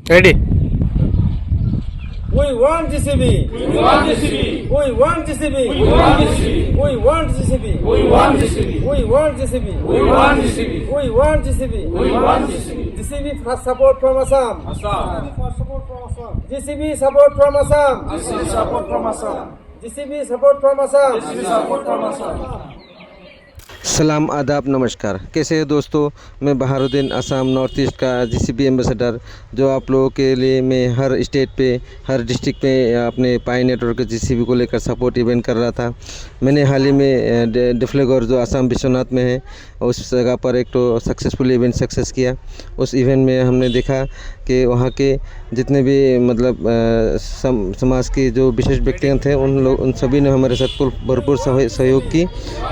Ready? We want GCB. We want GCB. We want GCB. We want GCB. We want GCB. We want GCB. We want GCB. We want GCB. We want GCB. We want GCB. GCB for support from Assam. Assam. GCB support from Assam. GCB support from Assam. GCB support from Assam. GCB support from Assam. सलाम आदाब नमस्कार। कैसे हैं दोस्तों? मैं Baharuddin Assam north east का GCB ambassador, जो आप लोगों के लिए मैं हर स्टेट पे हर डिस्ट्रिक्ट पे अपने पाई नेटवर्क जीसीबी को लेकर सपोर्ट इवेंट कर रहा था। मैंने हाल ही में डिफ्लेगोर जो असम विश्वनाथ में है उस जगह पर एक तो सक्सेसफुल इवेंट सक्सेस किया। उस इवेंट में हमने देखा कि वहाँ के जितने भी मतलब समाज के जो विशेष व्यक्तिगत थे उन सभी ने हमारे साथ भरपूर सहयोग की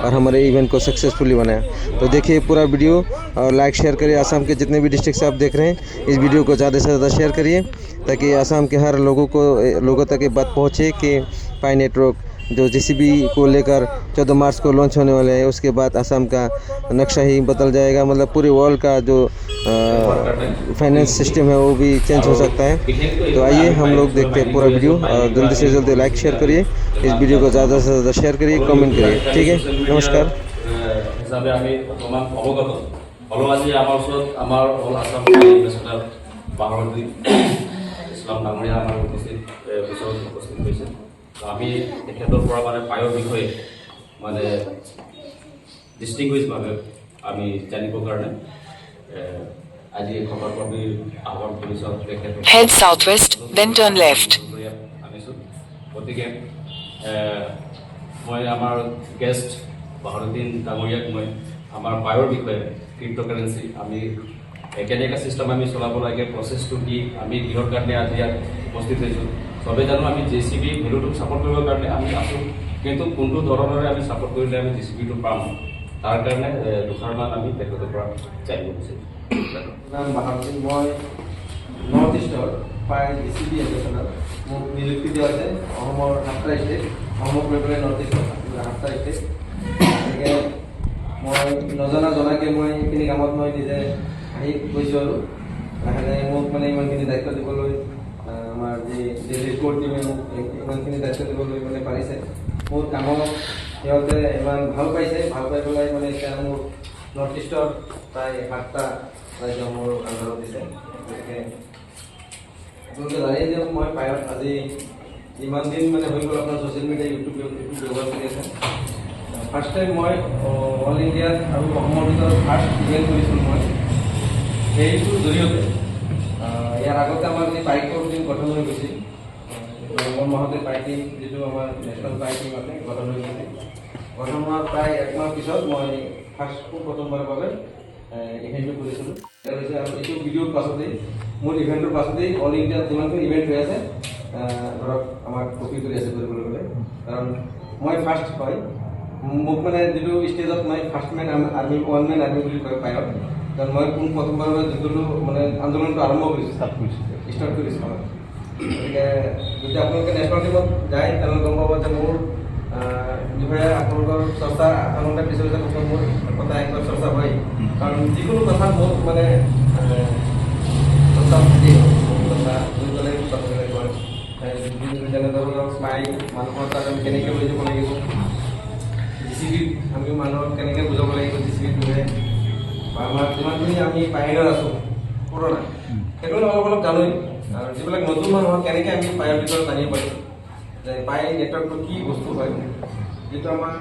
और हमारे इवेंट को सक्सेसफुली बनाया। तो देखिए पूरा वीडियो और लाइक शेयर करिए। असम के जितने भी डिस्ट्रिक्ट से आप देख रहे हैं इस वीडियो को ज़्यादा से ज़्यादा शेयर करिए ताकि असम के हर लोगों तक ये बात पहुँचे कि पाई नेटवर्क जो जीसीबी को लेकर 14 मार्च को लॉन्च होने वाले हैं, उसके बाद असम का नक्शा ही बदल जाएगा। मतलब पूरे वर्ल्ड का जो फाइनेंस सिस्टम है वो भी चेंज हो सकता है। तो आइए हम लोग देखते हैं पूरा वीडियो और जल्दी से जल्दी लाइक शेयर करिए, इस वीडियो को ज़्यादा से ज़्यादा शेयर करिए, कमेंट करिए। ठीक है, नमस्कार। হিচাপে আমি বৰ্তমান অৱগত হ'লেও আজি আমাৰ ওচৰত আমাৰ অল আছাম এম্বেছাডৰ বাহাৰুদ্দিন ইছলাম ডাঙৰীয়া আমাৰ ওচৰত উপস্থিত হৈছে। আমি তেখেতৰ পৰা মানে পায়ৰ বিষয়ে মানে ডিষ্টিংগুইছভাৱে আমি জানিবৰ কাৰণে আজি খবৰ পাতিৰ আহ্বান কৰিছোঁ। Head southwest, then turn left. আনিছোঁ। গতিকে মই আমাৰ গেষ্ট বাহাৰুদ্দিন ডাঙৰীয়াক মই আমাৰ পায়ৰ বিষয়ে ক্ৰিপ্ট'কাৰেঞ্চি আমি কেনেকুৱা ছিষ্টেম আমি চলাব লাগে, প্ৰচেছটো কি, আমি কিহৰ কাৰণে আজি ইয়াত উপস্থিত হৈছোঁ। চবেই জানো আমি জিচিবি ভেলুটোক ছাপোৰ্ট কৰিবৰ কাৰণে আমি আছোঁ, কিন্তু কোনটো ধৰণেৰে আমি ছাপোৰ্ট কৰিলে আমি জিচিবিটো পাম তাৰ কাৰণে দুষাৰমান আমি তেখেতৰ পৰা জানিব বিচাৰিছোঁ। নাম বাহাৰুদ্দিন, মই নৰ্থ ইষ্টৰ পাই জিচিবি এম্বেছাডৰ। মোক নিযুক্তি দিয়া হৈছে অসমৰ 7টা ষ্টেট, অসমক লৈ পেলাই নৰ্থ ইষ্টৰ 7টা ষ্টেট। গতিকে মই জনাকৈ মই এইখিনি কামত মই নিজে আহি গৈছোঁ আৰু লাহে লাহে মোক মানে ইমানখিনি দায়িত্ব দিবলৈ আমাৰ যি ৰিপৰ্ট টিমে মোক ইমানখিনি দায়িত্ব দিবলৈ মানে পাৰিছে। মোৰ কামক সিহঁতে ইমান ভাল পাইছে, ভাল পাই পেলাই মানে এতিয়া মোক নৰ্থ ইষ্টৰ প্ৰায় 7টা ৰাজ্য মোৰ আন্দাৰত দিছে। গতিকে আপোনালোকে জানেই যে মই পায়ত আজি ইমান দিন মানে হৈ গ'ল আপোনাৰ ছ'চিয়েল মিডিয়া ইউটিউব ব্যৱহাৰ কৰি আছে। ফাৰ্ষ্ট টাইম মই অল ইণ্ডিয়াত আৰু অসমৰ ভিতৰত ফাৰ্ষ্ট ইভেণ্ট কৰিছিলোঁ মই সেইটোৰ জৰিয়তে। ইয়াৰ আগতে আমাৰ যি পাইকৰ টিম গঠন হৈ গৈছিল, নৱেম্বৰ মাহতে পাই টিম যিটো আমাৰ নেশ্যনেল পাই টিম আছে গঠন হৈ গৈছিল। গঠন হোৱাৰ প্ৰায় 1 মাহ পিছত মই প্ৰথমবাৰৰ বাবে ইভেণ্টটো কৰিছিলোঁ। আৰু এইটো ভিডিঅ'ৰ পাছতেই মোৰ ইভেণ্টৰ পাছতেই অল ইণ্ডিয়াত যিমানখিনি ইভেণ্ট হৈ আছে ধৰক আমাক কপি কৰি আছে কৰিবলৈ গ'লে, কাৰণ মই ফাৰ্ষ্ট হয়। মোক মানে যিটো ষ্টেজত মই first man army one man army বুলি কয় পায়ত, কাৰণ মই প্ৰথমবাৰৰ যোনটো মানে আন্দোলনটো আৰম্ভ কৰিছোঁ ষ্টাৰ্ট কৰিছোঁ। গতিকে যদি আপোনালোকে নেশ্যনেল টিমত যায় তেনেহ'লে গম পাব যে মোৰ যিভাৱে আপোনালোকৰ চৰ্চা আপোনালোকে পিছলৈ মোৰ কথা একবাৰ চৰ্চা হয়, কাৰণ যিকোনো কথাত মোক মানে চৰ্চা থাকেই, কথা লৈ পেলাই কথাবিলাক কয়। যেনেধৰণৰ পাই মানুহৰ তাত আমি কেনেকৈ লৈ যাব লাগিব, জিচিবিত আমি মানুহক কেনেকৈ বুজাব লাগিব, জিচিবিত মানে আমাৰ যিমানখিনি আমি বাহিৰত আছোঁ পুৰণা সেইটো অলপ অলপ জানোৱেই, আৰু যিবিলাক নতুন মানুহক কেনেকৈ আমি পায়ৰ ভিতৰত জানিব পাৰিম যে পাই নেটৱৰ্কটো কি বস্তু হয়, যিটো আমাৰ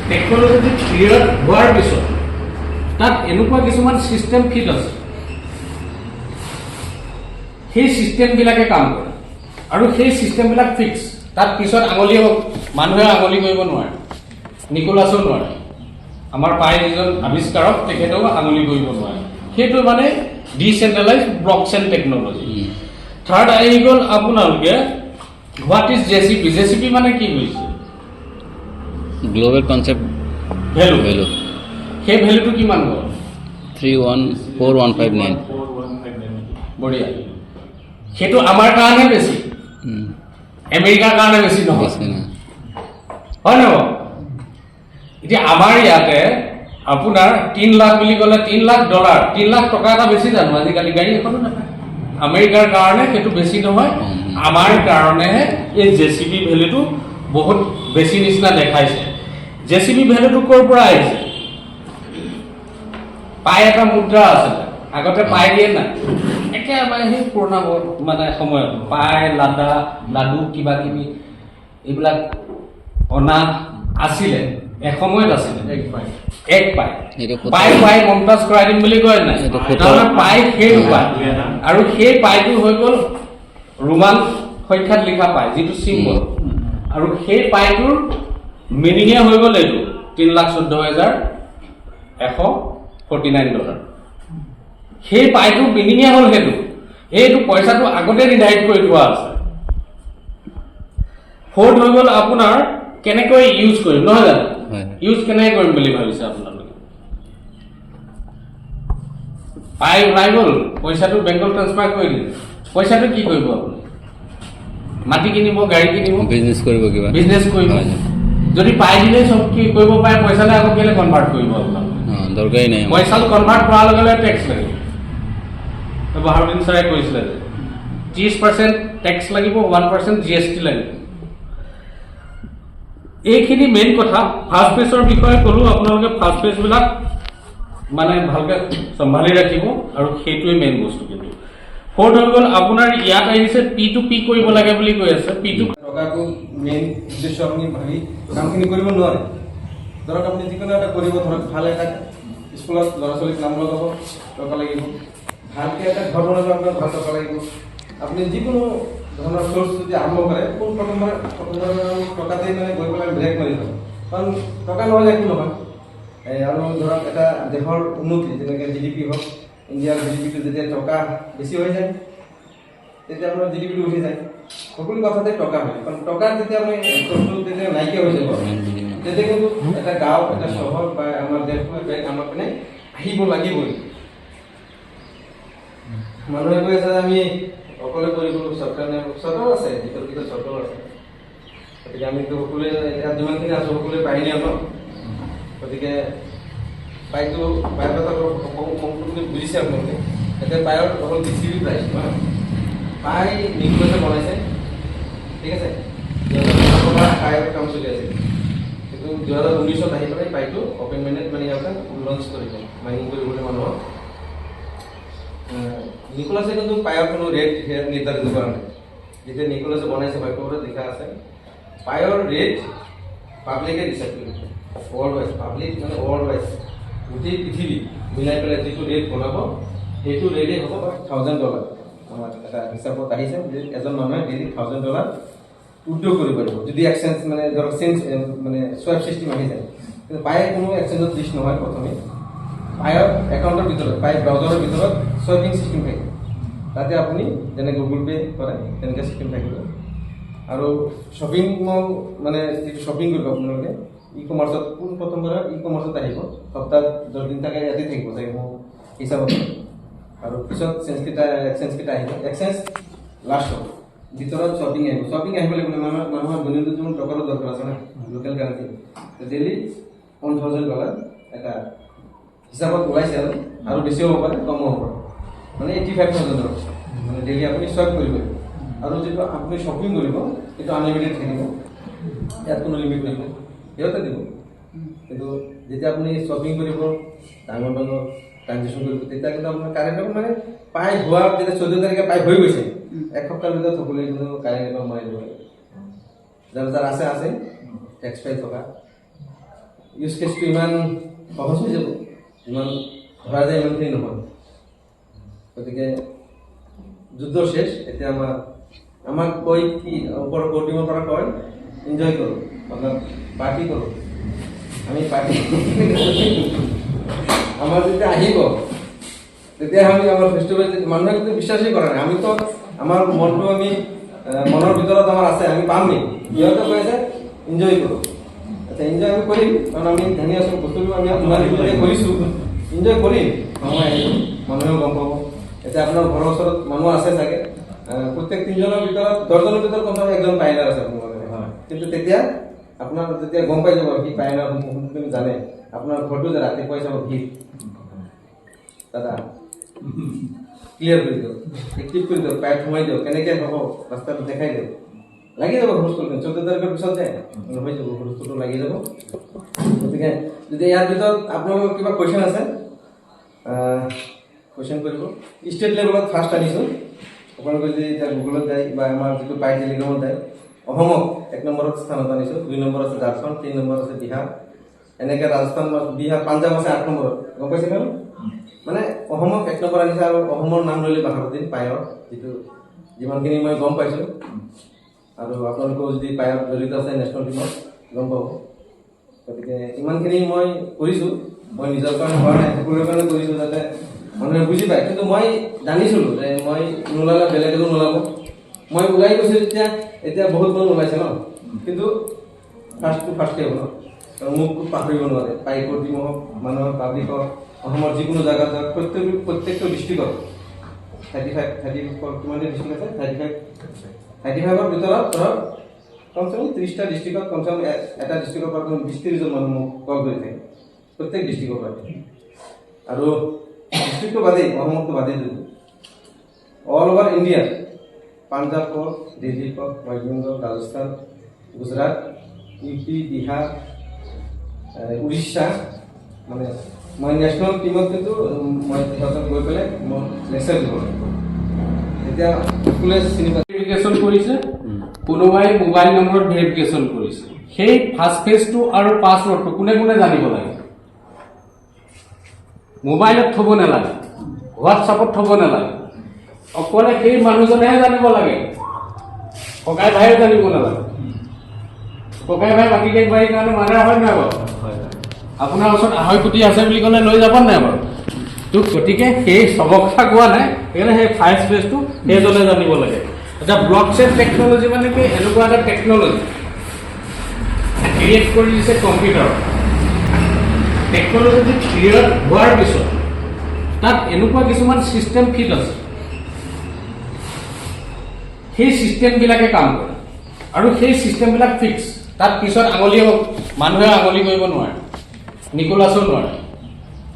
টেকন'লজি ক্লিয়াৰ হোৱাৰ পিছত তাত এনেকুৱা কিছুমান ছিষ্টেম ফিট আছে, সেই ছিষ্টেমবিলাকে কাম কৰে আৰু সেই ছিষ্টেমবিলাক ফিক্স। তাত পিছত মানুহে আঙুলি কৰিব নোৱাৰে, নিকোলাছেও নোৱাৰে, আমাৰ পাই যিজন আৱিষ্কাৰক তেখেতেও আঙুলি কৰিব নোৱাৰে। সেইটো মানে ডিচেণ্ট্ৰেলাইজ ব্লকচেইন টেকন'লজি। থাৰ্ড আহি গ'ল আপোনালোকে হোৱাট ইজ জেচিপি। জেচিপি মানে কি হৈছে? Global concept value. সেই ভেলুটো কিমান হ'ল? 314159. বঢ়িয়া। সেইটো আমাৰ কাৰণে বেছি, আমেৰিকাৰ কাৰণে বেছি নহয়, হয় নহয়? এতিয়া আমাৰ ইয়াতে আপোনাৰ 3 লাখ বুলি ক'লে $3 লাখ, $3 লাখ টকা এটা বেছি জানো আজিকালি গাড়ী এখনো নাপায়। আমেৰিকাৰ কাৰণে সেইটো বেছি নহয়, আমাৰ কাৰণেহে এই JCB ভেলুটো বহুত বেছি নিচিনা দেখাইছে। JCB ভেলুটো ক'ৰ পৰা আহিছে? পাই এটা মুদ্ৰা আছিলে, আগতে পাই দিয়ে নাই, একেবাৰে সেই পুৰণা মানে সময়ত পাই লাডু কিবা কিবি এইবিলাক অনা আছিলে, এসময়ত আছিলে। এক পাই পাই মমতাজ কৰাই দিম বুলি কয় নাই, তাৰমানে পাই সেইটো পাই, আৰু সেই পাইটো হৈ গ'ল ৰোমান সংখ্যাত লিখা পাই, যিটো চিম্বল, আৰু সেই পাইটোৰ মিনিঙে হৈ গ'ল এইটো $3,14,149। সেই পাইটো মিনিঙে হ'ল সেইটো পইচাটো আগতে নিৰ্ধাৰিত কৰি থোৱা আছে। ফ'ৰ্থ হৈ গ'ল আপোনাৰ কেনেকৈ ইউজ কৰিম, নহয় জানো? ইউজ কেনেকৈ কৰিম বুলি ভাবিছে আপোনালোকে? পাই ওলাই গ'ল, পইচাটো বেংকত ট্ৰান্সফাৰ কৰি দিলে, পইচাটো কি কৰিব আপুনি? মাটি কিনিব, গাড়ী কিনিব, বিজনেছ কৰিব, কিবা বিজনেছ কৰিব। যদি পাই দিলে চব কি কৰিব পাৰে, পইচালে আকৌ কেলে কনভাৰ্ট কৰিব আপোনালোকে? দৰকাৰী নাই। পইচা কনভাৰ্ট কৰাৰ লগে লগে টেক্স লাগিব। বাহাৰুদ্দিন ছাৰে কৈছিলে যে 30% টেক্স লাগিব, 1% GST লাগিব। এইখিনি মেইন কথা। ফাৰ্ষ্ট পেজৰ বিষয়ে ক'লো, আপোনালোকে ফাৰ্ষ্ট পেজবিলাক মানে ভালকৈ চম্ভালি ৰাখিব, আৰু সেইটোৱে মেইন বস্তু। কিন্তু ফ'ৰ্থ হৈ গ'ল আপোনাৰ ইয়াত আহিছে P2P কৰিব লাগে বুলি কৈ আছে। P2P টকাটো মেইন উদ্দেশ্য আপুনি ভাবি কামখিনি কৰিব নোৱাৰে। ধৰক আপুনি যিকোনো এটা কৰিব, ধৰক ভাল এটা স্কুলত ল'ৰা ছোৱালীক নাম লগাব, টকা লাগিব। ভালকৈ এটা ঘৰ বনাব, আপোনাৰ ভাল টকা লাগিব। আপুনি যিকোনো ধৰণৰ চ'ৰ্চ যদি আৰম্ভ কৰে, কোন প্ৰথমবাৰ টকাতেই মানে গৈ পেলাই ব্ৰেক মাৰি লয়, কাৰণ টকা নহ'লে একো নহয়। আৰু ধৰক এটা দেশৰ উন্নতি, যেনেকৈ GDP হওক, ইণ্ডিয়াৰ GDPটো যেতিয়া টকা বেছি হৈ যায়, তেতিয়া আপোনাৰ GDPটো উঠি যায়। সকলো কথাতে টকা হয়, কাৰণ টকাৰ যেতিয়া আমি যেতিয়া নাইকিয়া হৈ যাব, তেতিয়া কিন্তু এটা গাঁও, এটা চহৰ বা আমাৰ দেশৰ বেগ আমাৰ পিনে আহিব লাগিবই। মানুহে কৈ আছে যে আমি অকলে কৰিব, চৰকাৰ আছে, ভিতৰত চৰকাৰ আছে। গতিকে আমিতো সকলোৱে এতিয়া যিমানখিনি আছোঁ সকলোৱে পাইনি আনো। গতিকে পাইটো পাইৰ কথা বুজিছে আপোনালোকে। এতিয়া পাইৰ অকল JCB প্ৰাইচ নহয়, পাই নিকোলাছে বনাইছে, ঠিক আছে। 2017 পৰা পাইৰ কাম চলি আছে, কিন্তু 2019ত আহি পেলাই পাইটো অপেন মাইণ্ডেড মানে সিহঁতে লঞ্চ কৰিব, মাইনিং কৰিবলৈ মানুহক। নিকোলাছে কিন্তু পাইৰ কোনো ৰেট নিৰ্ধাৰিত কৰা নাই। যেতিয়া নিকোলাছে বনাইছে পাইটোত দেখা আছে পাইৰ ৰেট পাব্লিকে ডিচাইড কৰিব, ৱৰ্ল্ড ৱাইজ। পাব্লিক মানে ৱৰ্ল্ড ৱাইজ, গোটেই পৃথিৱী মিলাই পেলাই যিটো ৰেট বনাব, সেইটো ৰেটেই হ'ব $1,000। আমাৰ এটা হিচাপত আহিছে যে এজন মানুহে ডেইলি $1,000 উইথড্ৰ কৰিব পাৰিব, যদি এক্সচেঞ্জ মানে ধৰক চেঞ্জ মানে চুৱাইপ চিষ্টেম আহি যায়। কিন্তু পাই কোনো এক্সচেঞ্জত লিষ্ট নহয়। প্ৰথমে পাইৰ একাউণ্টৰ ভিতৰত, পাই ব্ৰাউজাৰৰ ভিতৰত চুৱাইপিং চিষ্টেম থাকে, তাতে আপুনি যেনে গুগল পে' কৰে তেনেকৈ চিষ্টেম থাকিব। আৰু শ্বপিং মল মানে যিটো শ্বপিং কৰিব আপোনালোকে ই-কমাৰ্চত, কোন প্ৰথমবাৰ ই-কমাৰ্চত আহিব, সপ্তাহত 10 দিন থাকে, ইয়াতে থাকিব চাগে মোৰ হিচাপত। আৰু পিছত এক্সচেঞ্জকেইটা আহিব, এক্সচেঞ্জ লাষ্ট হ'ব, ভিতৰত শ্বপিং আহিব। শ্বপিং আহিব লাগিব, মানুহৰ দৈনন্দিন জীৱন টকাৰো দৰকাৰ আছে না, লোকেল কাৰেঞ্চি। ডেইলি $1,000 এটা হিচাপত ওলাইছে, আৰু বেছিও হ'ব পাৰে, কমো হ'ব পাৰে, মানে $85,000 মানে ডেইলি আপুনি চুৱাইপ কৰিব। আৰু যিটো আপুনি শ্বপিং কৰিব সেইটো আনলিমিটেড থাকিব, ইয়াত কোনো লিমিট নাই, সিহঁতে দিব। কিন্তু যেতিয়া আপুনি শ্বপিং কৰিব, ডাঙৰ ডাঙৰ ট্ৰানজেকশ্যন কৰিব, তেতিয়া কিন্তু আপোনাৰ কাৰেণ্টৰ মানে পাই হোৱাৰ যেতিয়া 14 তাৰিখে পাই হৈ গৈছে, এসপ্তাহৰ ভিতৰত সকলোৱে কিন্তু কাৰেণ্ট একাউণ্ট মাৰি দিব লাগে। যাৰ আছে টেক্স পাই থকা ইউজ কেছটো ইমান সহজ হৈ যাব, ইমান ধৰা যায় ইমানখিনি নহয়। গতিকে যুদ্ধ শেষ। এতিয়া আমাক কৈ কি ওপৰৰ কৰ্টিঙৰ পৰা কয় এনজয় কৰোঁ, আপোনাৰ পাৰ্টি কৰোঁ। আমি পাৰ্টি আমাৰ যেতিয়া আহিব তেতিয়া আমি আমাৰ ফেষ্টিভেল মানুহে কিন্তু বিশ্বাসেই কৰা নাই। আমিতো আমাৰ মনটো আমি মনৰ ভিতৰত আমাৰ আছে, আমি পামেই। সিহঁতে কৈ আছে এনজয় কৰোঁ। আচ্ছা, এনজয় আমি কৰিম, কাৰণ আমি ধুনীয়া আছোঁ, বস্তুটো আমি ইমান কৰিছোঁ, এনজয় কৰিম। মানুহে আহিব, মানুহেও গম পাব। এতিয়া আপোনাৰ ঘৰৰ ওচৰত মানুহ আছে চাগে, প্ৰত্যেক 3জনৰ ভিতৰত 10জনৰ ভিতৰত কমচে একজন পাইনাৰ আছে আপোনাৰ। কিন্তু তেতিয়া আপোনাৰ যেতিয়া গম পাই যাব সি পাইনাৰ, তুমি জানে আপোনাৰ ঘৰটো যে ৰাতিপুৱাই চাব ভিৰ দাদা ক্লিয়াৰ কৰি দিয়ক, এক্টিভ কৰি দিয়ক, পাইপ সোমাই দিয়ক, কেনেকৈ হ'ব ৰাস্তাটো দেখাই দিয়ক। লাগি যাব হুলস্থুল, 14 তাৰিখৰ পিছত যে হৈ যাব, হুলস্থুলটো লাগি যাব। গতিকে যদি ইয়াৰ ভিতৰত আপোনালোকৰ কিবা কুৱেশ্যন আছে, কুৱেশ্যন কৰিব। ষ্টেট লেভেলত ফাৰ্ষ্ট আনিছোঁ। আপোনালোকে যদি এতিয়া গুগলত যায় বা আমাৰ যিটো পাই টেলিগ্ৰামত যায়, অসমক 1 নম্বৰত স্থানত আনিছোঁ, 2 নম্বৰ আছে ঝাৰখণ্ড, 3 নম্বৰ আছে বিহাৰ, এনেকৈ ৰাজস্থান, বিহাৰ, পাঞ্জাৱ আছে 8 নম্বৰত। গম পাইছে ন? মানে অসমক 1 নম্বৰ আনিছে আৰু অসমৰ নাম ল'লে বাহাৰুদ্দিন পায়ৰ, যিটো যিমানখিনি মই গম পাইছোঁ। আৰু আপোনালোকেও যদি পায়ত জড়িত আছে নেশ্যনেল টিমত গম পাব। গতিকে ইমানখিনি মই কৰিছোঁ, মই নিজৰ কাৰণে কৰা নাই, সকলোৰে কাৰণে কৰিছোঁ যাতে মানুহে বুজি পায়। কিন্তু মই জানিছিলোঁ যে মই নোলালে বেলেগেও নোলাব। মই ওলাই গৈছোঁ এতিয়া বহুত মানুহ ওলাইছে ন, কিন্তু ফাৰ্ষ্টটো ফাৰ্ষ্টে হ'ব ন, কাৰণ মোক পাহৰিব নোৱাৰে। পাইকৰ টিম হওক, মানুহৰ পাব্লিকৰ, অসমৰ যিকোনো জেগাত যাওক, প্ৰত্যেকটো ডিষ্ট্ৰিক্টত 35 কিমানটা ডিষ্ট্ৰিক্ট আছে, 35ৰ ভিতৰত ধৰক কমচে কম 30টা ডিষ্ট্ৰিক্টত কমচে কম এটা ডিষ্ট্ৰিক্টৰ পৰা 20-30জন মানুহ মোক কল কৰি থাকে, প্ৰত্যেক ডিষ্ট্ৰিক্টৰ পৰা। আৰু ডিষ্ট্ৰিক্টটো বাদেই, অসমতো বাদেই দিলোঁ, অল অভাৰ ইণ্ডিয়া, পাঞ্জাৱ হওক, দিল্লী হওক, ৱেষ্ট বেংগল, ৰাজস্থান, গুজৰাট, UP, বিহাৰ, উৰিষ্যা, মানে মই নেশ্যনেল টিমত কিন্তু মই সিহঁতক গৈ পেলাই মই লেকচাৰ দিব লাগিব। এতিয়া স্কুলে চিনি পায় ভেৰিফিকেশ্যন কৰিছে, কোনোবাই মোবাইল নম্বৰত ভেৰিফিকেশ্যন কৰিছে। সেই ফাৰ্ষ্ট পেজটো আৰু পাছৱৰ্ডটো কোনে কোনে জানিব লাগে? মোবাইলত থ'ব নালাগে, হোৱাটছআপত থ'ব নালাগে, অকলে সেই মানুহজনেহে জানিব লাগে। ককাই ভাইও জানিব নালাগে। ককাই ভাই মাটি বাৰীৰ কাৰণে মাৰা হয় নাই বাৰু? আপোনাৰ ওচৰত 2.5 কোটি আছে বুলি ক'লে লৈ যাব নাই বাৰু? তো গতিকে সেই চবৰ কথা কোৱা নাই, সেইকাৰণে সেই ফাৰ্ষ্ট পেজটো সেইজনে জানিব লাগে। এতিয়া ব্লকচেইন টেকন'লজি মানে কি, এনেকুৱা এটা টেকন'লজি ক্ৰিয়েট কৰি দিছে কম্পিউটাৰত। টেকন'লজি ক্লিয়াৰ হোৱাৰ পিছত তাত এনেকুৱা কিছুমান ছিষ্টেম ফিট আছে, সেই ছিষ্টেমবিলাকে কাম কৰে আৰু সেই ছিষ্টেমবিলাক ফিক্স। তাত পিছত মানুহে আঙুলি কৰিব নোৱাৰে, নিকোলাছেও নোৱাৰে,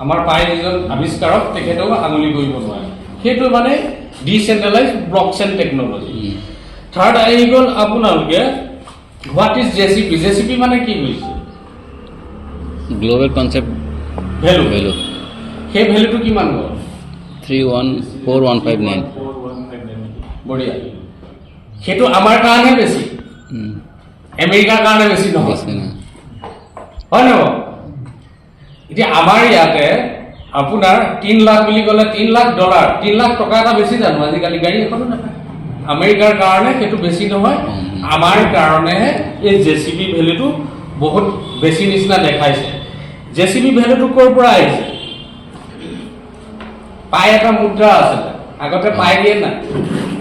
আমাৰ পাই যিজন আৱিষ্কাৰক তেখেতেও আঙুলি কৰিব নোৱাৰে। সেইটো মানে ডিচেন্ট্ৰেলাইজ ব্লকচেইন টেকন'লজি। থাৰ্ড আহি গ'ল আপোনালোকে হোৱাট ইজ জেচিপি। জেচিপি মানে কি হৈছে? Global concept value. ভেলু সেই ভেলুটো কিমান গ'ল? 314159। বঢ়িয়া। সেইটো আমাৰ কাৰণে বেছি, আমেৰিকাৰ কাৰণে বেছি নহয়, বেছি নাই। হয় নহয়? এতিয়া আমাৰ ইয়াতে আপোনাৰ 3 লাখ বুলি ক'লে $3 লাখ, 3 লাখ টকা এটা বেছি জানো আজিকালি গাড়ী এখনো নাপায়। আমেৰিকাৰ কাৰণে সেইটো বেছি নহয়, আমাৰ কাৰণেহে এই জেচিবি ভেলুটো বহুত বেছি নিচিনা দেখাইছে। জেচিবি ভেলুটো ক'ৰ পৰা আহিছে? পাই এটা মুদ্ৰা আছিলে, আগতে পাই দিয়ে নাই,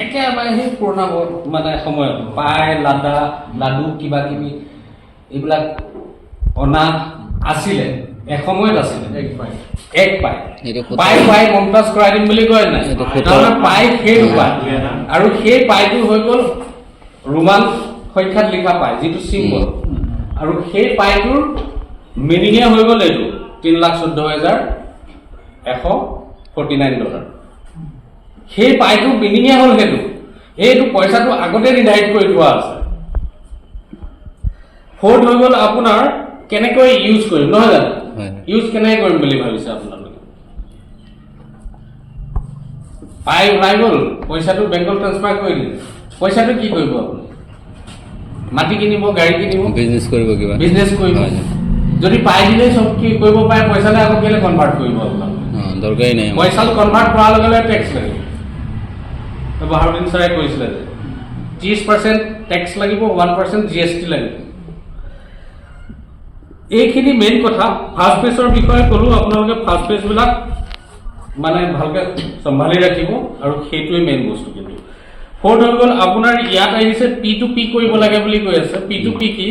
একেবাৰে সেই পুৰণা মানে সময়ত পাই, লাডু কিবা কিবি এইবিলাক অনা আছিলে, এসময়ত আছিলে। এক পাই পাই মমতাজ কৰাই দিম বুলি কয় নাই, তাৰমানে পাই সেইটো পাই। আৰু সেই পাইটো হৈ গ'ল ৰোমান সংখ্যাত লিখা পাই, যিটো চিম্বল। আৰু সেই পাইটোৰ মিনিঙে হৈ গ'ল এইটো $3,14,149। সেই পাইটোৰ মিনিঙে হ'ল সেইটো পইচাটো আগতে নিৰ্ধাৰিত কৰি থোৱা আছে। ফ'ৰ্থ হৈ গ'ল আপোনাৰ কেনেকৈ ইউজ কৰিম, নহয় জানো? ইউজ কেনেকৈ কৰিম বুলি ভাবিছে আপোনালোকে? পাই ওলাই গ'ল, পইচাটো বেংকত ট্ৰান্সফাৰ কৰি দিলে, পইচাটো কি কৰিব আপুনি? মাটি কিনিব, গাড়ী কিনিব, বিজনেছ কৰিব, কিবা বিজনেছ কৰিব। যদি পাই দিলে চব কি কৰিব পাৰে, পইচালে আকৌ কেলৈ কনভাৰ্ট কৰিব আপোনালোকে? দৰকাৰী নাই। পইচাটো কনভাৰ্ট কৰাৰ লগে লগে টেক্স লাগিব। বাহাৰুদ্দিন ছাৰে কৈছিলে যে 30% টেক্স লাগিব, 1% GST লাগিব। এইখিনি মেইন কথা। ফাৰ্ষ্ট পেজৰ বিষয়ে ক'লোঁ, আপোনালোকে ফাৰ্ষ্ট পেজবিলাক মানে ভালকৈ চম্ভালি ৰাখিব, আৰু সেইটোৱে মেইন বস্তু। কিন্তু ফ'ৰ্থ হৈ গ'ল আপোনাৰ ইয়াত আহিছে P2P কৰিব লাগে বুলি কৈ আছে। P2P কি?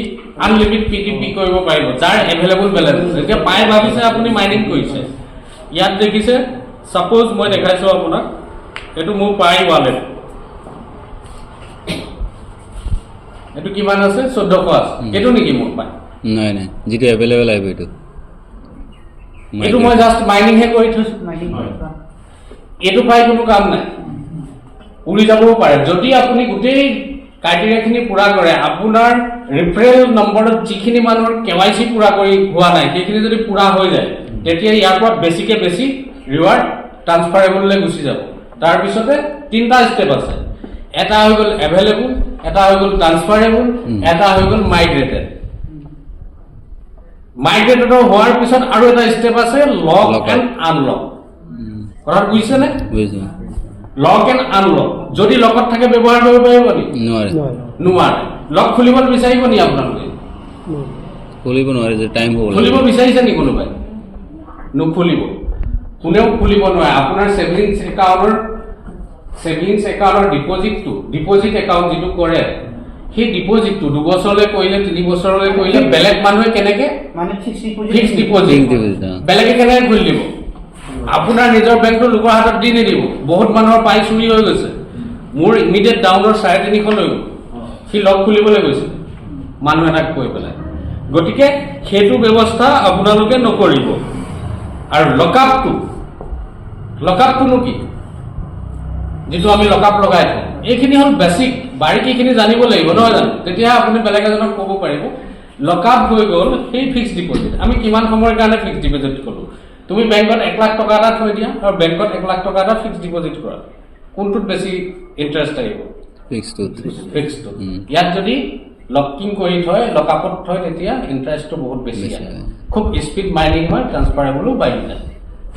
আনলিমিটেড P2P কৰিব পাৰিব, যাৰ এভেইলেবল বেলেঞ্চ আছে। এতিয়া পাই ভাবিছে আপুনি মাইনিং কৰিছে, ইয়াত দেখিছে, ছাপ'জ মই দেখাইছোঁ আপোনাক, এইটো মোৰ পাই ৱালেট, এইটো কিমান আছে? 1400 আছে। এইটো নেকি মোৰ পাই? নাই নাই, যিটো এভেইলেবল আহিব এইটো। এইটো মই জাষ্ট মাইনিংহে কৰি থৈছোঁ। এইটো পাই কোনো কাম নাই, উৰি যাবও পাৰে। যদি আপুনি গোটেই ক্ৰাইটেৰিয়াখিনি পূৰা কৰে, আপোনাৰ ৰেফাৰেল নম্বৰত যিখিনি মানুহৰ KYC পূৰা কৰি হোৱা নাই সেইখিনি যদি পূৰা হৈ যায়, তেতিয়া ইয়াৰ পৰা বেছিকৈ বেছি ৰিৱাৰ্ড ট্ৰান্সফাৰেবললৈ গুচি যাব। তাৰপিছতে 3টা ষ্টেপ আছে, এটা হৈ গ'ল এভেইলেবল, এটা হৈ গ'ল ট্ৰান্সফাৰেবল, এটা হৈ গ'ল মাইগ্ৰেটেড। মাইগ্ৰেটেডৰ হোৱাৰ পিছত আৰু এটা ষ্টেপ আছে লক এণ্ড আনলক। কথাটো বুজিছেনে? বুজিছোঁ। লক এণ্ড আনলক। যদি লকত থাকে ব্যৱহাৰ কৰিব পাৰিব নেকি? নোৱাৰে, নোৱাৰে। লক খুলিবলৈ বিচাৰিব নেকি আপোনালোকে? খুলিব নোৱাৰে যে টাইম হ'ব খুলিব বিচাৰিছে নেকি কোনোবাই? নুখুলিব, কোনেও খুলিব নোৱাৰে। আপোনাৰ ছেভিংছ একাউণ্টৰ ডিপজিট একাউণ্ট যিটো কৰে, সেই ডিপজিটটো 2 বছৰলৈ কৰিলে, 3 বছৰলৈ কৰিলে বেলেগ মানুহে কেনেকে ফিক্স ডিপজিট বেলেগে কেনেকে খুলি দিব? আপোনাৰ নিজৰ বেংকটো লোকৰ হাতত দি নিদিব। বহুত মানুহৰ পাই চুৰি হৈ গৈছে। মোৰ ইমিডিয়েট ডাউনৰ 350 লৈ গ'ল, সি লক খুলিবলৈ গৈছে মানুহ এটাক কৈ পেলাই। গতিকে সেইটো ব্যৱস্থা আপোনালোকে নকৰিব। আৰু লকআপটোনো কি? যিটো আমি লকআপ লগাই থওঁ, এইখিনি হ'ল বেছিক, বাৰীকিখিনি জানিব লাগিব নহয় জানো? তেতিয়া আপুনি বেলেগ এজনক ক'ব পাৰিব। লকআপ হৈ গ'ল সেই ফিক্সড ডিপজিট। আমি কিমান সময়ৰ কাৰণে ফিক্সড ডিপজিট কৰোঁ? তুমি বেংকত 1 লাখ টকা এটা থৈ দিয়া আৰু বেংকত 1 লাখ টকা এটা ফিক্সড ডিপজিট কৰা, কোনটোত বেছি ইণ্টাৰেষ্ট আহিব? ফিক্সডটো। ইয়াত যদি লকিং কৰি থয়, লকআপত থয়, তেতিয়া ইণ্টাৰেষ্টটো বহুত বেছি আহে। খুব স্পীড মাইনিং হয়, ট্ৰান্সফাৰেবলো বাঢ়ি যায়।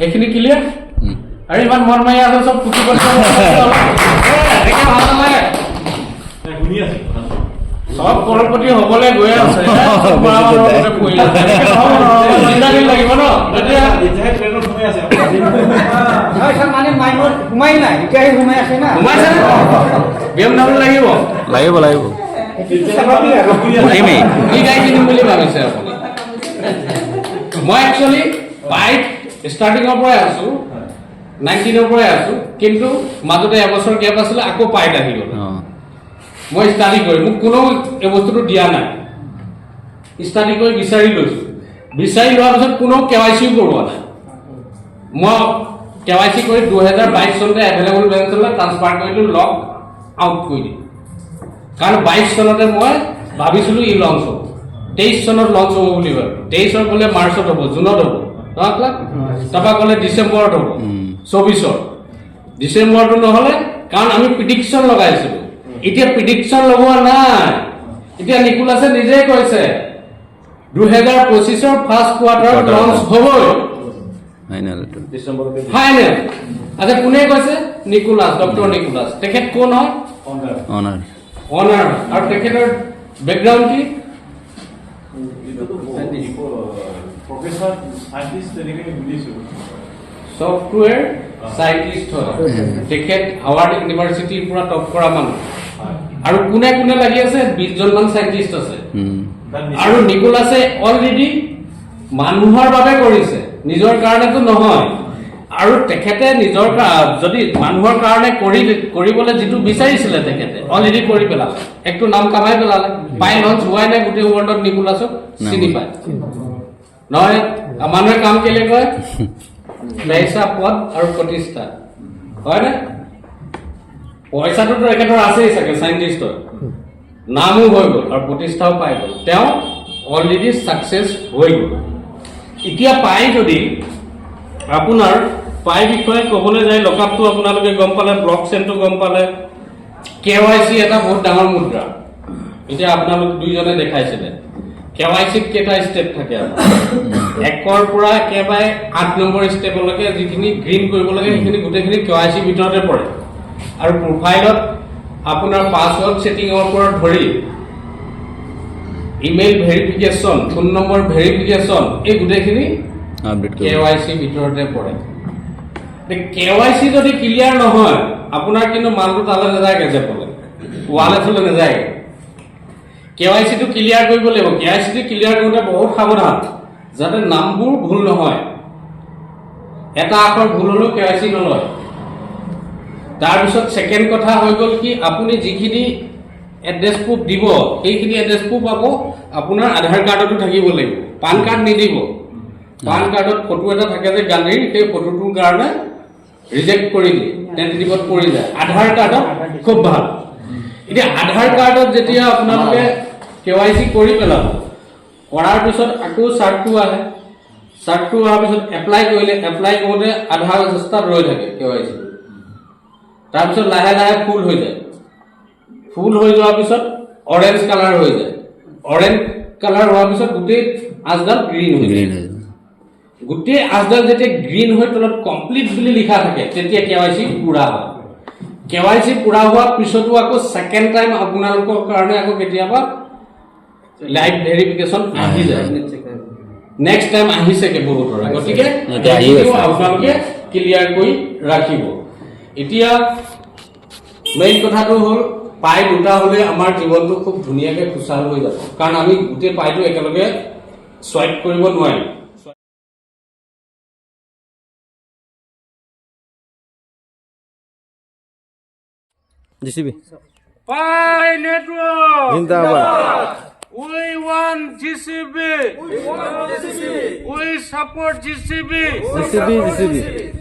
এইখিনি ক্লিয়াৰ? আৰু ইমান মন মাৰি আছে চব ফুটি চব কৰপতি হবলৈ গৈ আছে। লাগিব ন মানে মাইনত সোমাই নাই, এতিয়াহে সোমাই আছে না। লাগিব লাগিব লাগিব কি গাড়ী কিনিম বুলি ভাবিছে আপুনি? মই একচুৱেলি বাইক ষ্টাৰ্টিঙৰ পৰাই আছো, 19ৰ পৰাই আছো, কিন্তু মাজতে এবছৰ গেপ আছিলে, আকৌ পাইত আহি গ'ল। মই ষ্টাডি কৰি, মোক কোনেও এই বস্তুটো দিয়া নাই, ষ্টাডি কৰি বিচাৰি লৈছো। বিচাৰি লোৱাৰ পিছত কোনেও KYC কৰোৱা নাই। মই KYC কৰি 2022 চনতে এভেইলেবল বেলেঞ্চলৈ ট্ৰান্সফাৰ কৰিলো, লক আউট কৰি দিলোঁ। কাৰণ 22 চনতে মই ভাবিছিলোঁ ই লঞ্চ হ'ব, 23 চনত লঞ্চ হ'ব বুলি ভাবিলোঁ। 23ৰ ক'লে মাৰ্চত হ'ব, জুনত হ'ব, তাৰপৰা ক'লে ডিচেম্বৰত হ'ব, 24ৰ। ডিচেম্বৰটো নহ'লে, কাৰণ আমি প্ৰিডিকশ্যন লগাইছিলোঁ। এতিয়া প্ৰিডিকশ্যন লগোৱা নাই। এতিয়া নিকোলাছে নিজেই কৈছে 2025ৰ ফাৰ্ষ্ট কোৱাৰ্টাৰত লঞ্চ হ'বই, ফাইনেল। আচ্ছা, কোনে কৈছে? Nicolas, doctor Nicolas. তেখেত কোন হয়? অনাৰ। আৰু তেখেতৰ বেকগ্ৰাউণ্ড কি? ছফ্টৱেৰ চাইণ্টিষ্ট হয়। তেখেত হাৱাৰ্ড ইউনিভাৰ্চিটিৰ পৰা টপ কৰা মানুহ। আৰু কোনে কোনে লাগি আছে? 20 জনমান চাইণ্টিষ্ট আছে। আৰু নিকোলাছে অলৰেডি মানুহৰ বাবে কৰিছে, নিজৰ কাৰণেতো নহয়। আৰু তেখেতে নিজৰ যদি মানুহৰ কাৰণে কৰিবলৈ যিটো বিচাৰিছিলে তেখেতে অলৰেডি কৰি পেলালে, একটো নাম কামাই পেলালে। পাই লঞ্চ হোৱাই নাই, গোটেই ৱৰ্ল্ডত নিকোলাছক চিনি পায় নহয়? মানুহে কাম কেলে কয়? পইচা, পদ আৰু প্ৰতিষ্ঠা, হয়নে? পইচাটোতো তেখেতৰ আছেই চাগে, চাইণ্টিষ্টৰ নামো হৈ গ'ল আৰু প্ৰতিষ্ঠাও পাই গ'ল। তেওঁ অলৰেডি ছাকচেছ হৈ গ'ল। এতিয়া পাই যদি আপোনাৰ পাই বিষয়ে ক'বলৈ যায়, লকআপটো আপোনালোকে গম পালে, ব্লক চেইনটো গম পালে, KYC এটা বহুত ডাঙৰ মুদ্ৰা। এতিয়া আপোনালোক দুইজনে দেখাইছিলে KYCত কেইটা ষ্টেপ থাকে? 1ৰ পৰা একেবাৰে 8 নম্বৰ ষ্টেপলৈকে যিখিনি গ্ৰীণ কৰিব লাগে সেইখিনি গোটেইখিনি KYC ভিতৰতে পৰে। আৰু প্ৰফাইলত আপোনাৰ পাছৱৰ্ড ছেটিঙৰ পৰা ধৰি email verification, phone number verification, এই গোটেইখিনি KYC ভিতৰতে পৰে। KYC যদি ক্লিয়াৰ নহয়, আপোনাৰ কিন্তু মালটো তালৈ নাযায়, গেজেপলৈ ৱালেটলৈ নাযায়। KYCটো ক্লিয়াৰ কৰিব লাগিব। KYCটো ক্লিয়াৰ কৰোঁতে বহুত সাৱধান, যাতে নামবোৰ ভুল নহয়। এটা আখৰ ভুল হ'লেও KYC নলয়। তাৰপিছত ছেকেণ্ড কথা হৈ গ'ল কি, আপুনি যিখিনি এড্ৰেছ প্ৰুফ দিব, সেইখিনি এড্ৰেছ প্ৰুফ আকৌ আপোনাৰ আধাৰ কাৰ্ডতো থাকিব লাগিব। পান কাৰ্ড নিদিব। পান কাৰ্ডত ফটো এটা থাকে যে গান্ধীৰ, সেই ফটোটোৰ কাৰণে ৰিজেক্ট কৰি দিয়ে, টেণ্টেটিভত পৰি যায়। আধাৰ কাৰ্ডত খুব ভাল। এতিয়া আধাৰ কাৰ্ডত যেতিয়া আপোনালোকে KYC কৰি পেলাব, কৰাৰ পিছত আকৌ চাৰ্টটো আহে, চাৰ্টটো অহাৰ পিছত এপ্লাই কৰিলে, এপ্লাই কৰোঁতে আধা অৱস্থাত ৰৈ থাকে KYC। তাৰপিছত লাহে লাহে ফুল হৈ যায়, ফুল হৈ যোৱাৰ পিছত অৰেঞ্জ কালাৰ হৈ যায়, অৰেঞ্জ কালাৰ হোৱাৰ পিছত গোটেই আঁচডাল গ্ৰীণ হৈ যায়। গোটেই আঁচডাল যেতিয়া গ্ৰীণ হৈ তলত কমপ্লিট বুলি লিখা থাকে, তেতিয়া KYC পুৰা হয়। KYC পুৰা হোৱাৰ পিছতো আকৌ ছেকেণ্ড টাইম আপোনালোকৰ কাৰণে আকৌ কেতিয়াবা লাইভ ভেৰিফিকেশ্যন আহি যায়, নেক্সট টাইম আহিছে বহুতৰে। গতিকে আপোনালোকে ক্লিয়াৰ কৰি ৰাখিব। এতিয়া মেইন কথাটো হ'ল পাই দুটা হ'লে আমাৰ জীৱনটো খুব ধুনীয়াকৈ সুচাৰু হৈ যাব, কাৰণ আমি গোটেই পাইটো একেলগে চুৱাইপ কৰিব নোৱাৰিম। JCB Pi network. जिंदाबाद। We want GCB. We support GCB.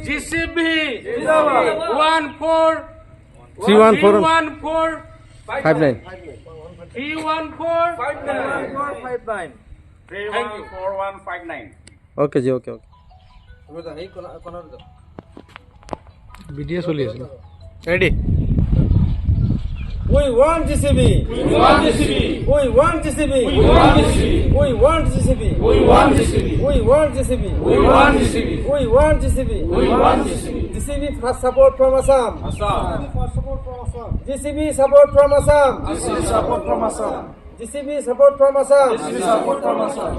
GCB. 314 59 314 314 okay ji, okay okay. Video' চলি আছে ready We want GCB. We want GCB. We want GCB. We want GCB. We want GCB. We want GCB. We want GCB. We want GCB. We want GCB. We want GCB. GCB for support from Assam. GCB support from Assam. GCB support from Assam. GCB support from Assam. GCB support from Assam.